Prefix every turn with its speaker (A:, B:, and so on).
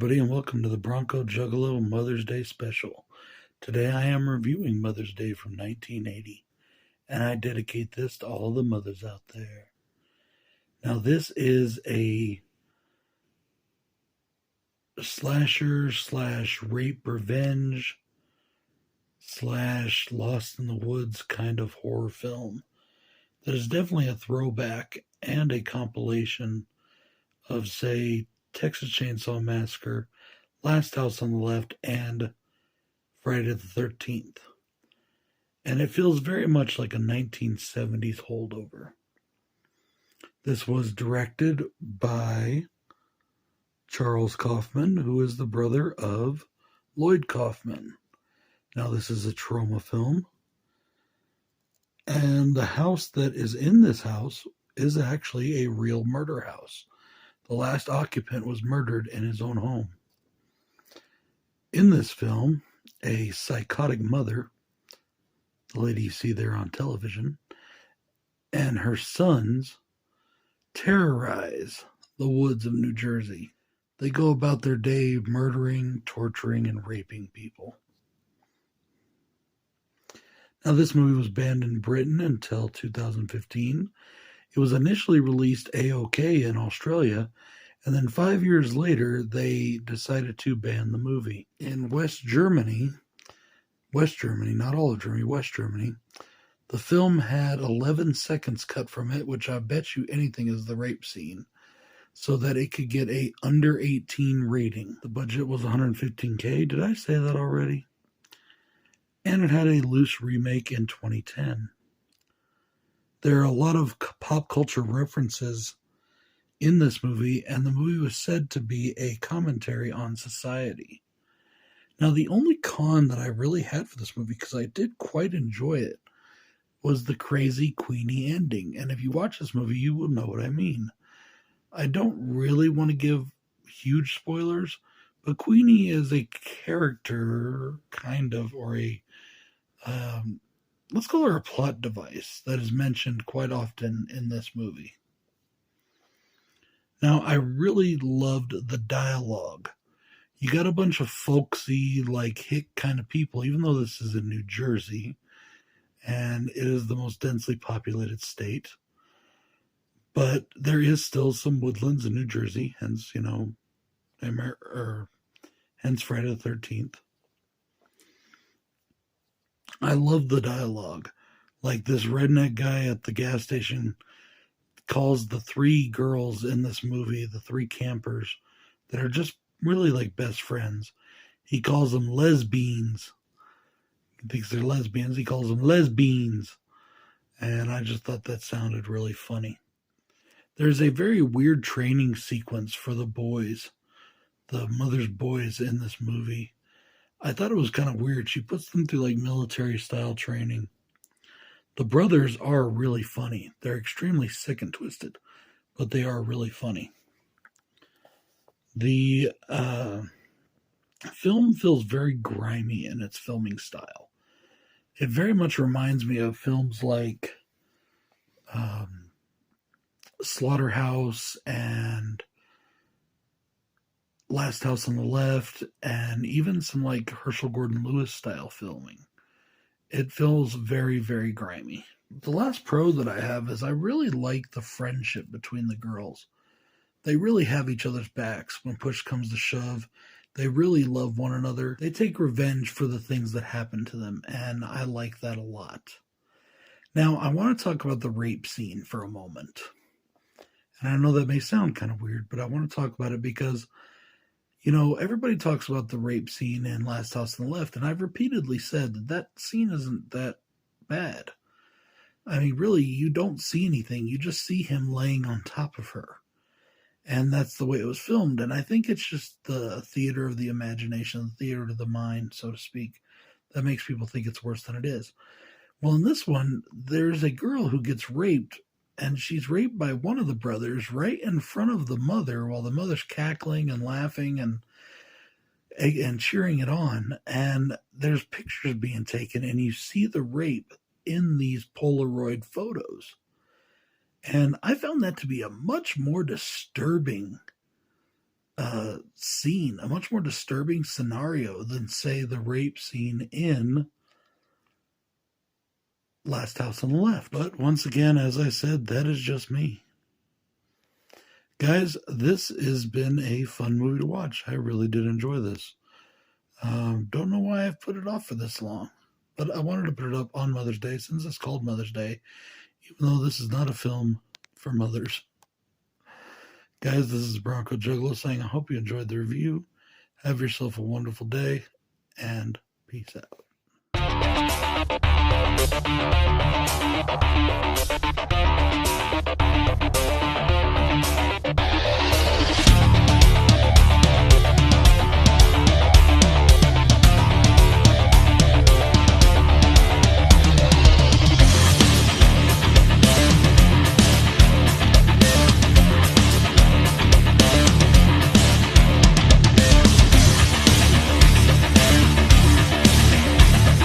A: everybody, and welcome to the Bronco Juggalo Mother's Day special. Today I am reviewing Mother's Day from 1980, and I dedicate this to all the mothers out there. Now, this is a slasher slash rape revenge slash Lost in the Woods kind of horror film that is definitely a throwback and a compilation of, say, Texas Chainsaw Massacre, Last House on the Left, and Friday the 13th. And it feels very much like a 1970s holdover. This was directed by Charles Kaufman, who is the brother of Lloyd Kaufman. Now, this is a trauma film. And the house that is in this house is actually a real murder house. The last occupant was murdered in his own home. In this film, a psychotic mother, the lady you see there on television, and her sons terrorize the woods of New Jersey. They go about their day murdering, torturing, and raping people. Now, this movie was banned in Britain until 2015. It was initially released A-OK in Australia, and then 5 years later, they decided to ban the movie. In West Germany, not all of Germany, West Germany, the film had 11 seconds cut from it, which I bet you anything is the rape scene, so that it could get a under 18 rating. The budget was $115K. Did I say that already? And it had a loose remake in 2010. There are a lot of pop culture references in this movie, and the movie was said to be a commentary on society. Now, the only con that I really had for this movie, because I did quite enjoy it, was the crazy Queenie ending. And if you watch this movie, you will know what I mean. I don't really want to give huge spoilers, but Queenie is a character, kind of, or a let's call her a plot device that is mentioned quite often in this movie. Now, I really loved the dialogue. You got a bunch of folksy, like, hick kind of people, even though this is in New Jersey, and it is the most densely populated state. But there is still some woodlands in New Jersey, hence, hence Friday the 13th. I love the dialogue. Like, this redneck guy at the gas station calls the three girls in this movie, the three campers, that are just really like best friends. He calls them lesbians. He thinks they're lesbians. He calls them lesbians. And I just thought that sounded really funny. There's a very weird training sequence for the boys, the mother's boys in this movie. I thought it was kind of weird. She puts them through like military style training. The brothers are really funny. They're extremely sick and twisted, but they are really funny. The film feels very grimy in its filming style. It very much reminds me of films like Slaughterhouse and Last House on the Left, and even some like Herschel Gordon Lewis style filming. It feels very, very grimy. The last pro that I have is I really like the friendship between the girls. They really have each other's backs when push comes to shove. They really love one another. They take revenge for the things that happen to them, and I like that a lot. Now, I want to talk about the rape scene for a moment. And I know that may sound kind of weird, but I want to talk about it because, everybody talks about the rape scene in Last House on the Left, and I've repeatedly said that that scene isn't that bad. I mean, really, you don't see anything. You just see him laying on top of her. And that's the way it was filmed. And I think it's just the theater of the imagination, the theater of the mind, so to speak, that makes people think it's worse than it is. Well, in this one, there's a girl who gets raped, and she's raped by one of the brothers right in front of the mother while the mother's cackling and laughing and cheering it on. And there's pictures being taken, and you see the rape in these Polaroid photos. And I found that to be a much more disturbing scene, a much more disturbing scenario than, say, the rape scene in Last House on the Left. But once again, as I said, that is just me. Guys, this has been a fun movie to watch. I really did enjoy this. Don't know why I've put it off for this long, but I wanted to put it up on Mother's Day since it's called Mother's Day, even though this is not a film for mothers. Guys, this is Bronco Juggalo saying I hope you enjoyed the review. Have yourself a wonderful day, and peace out.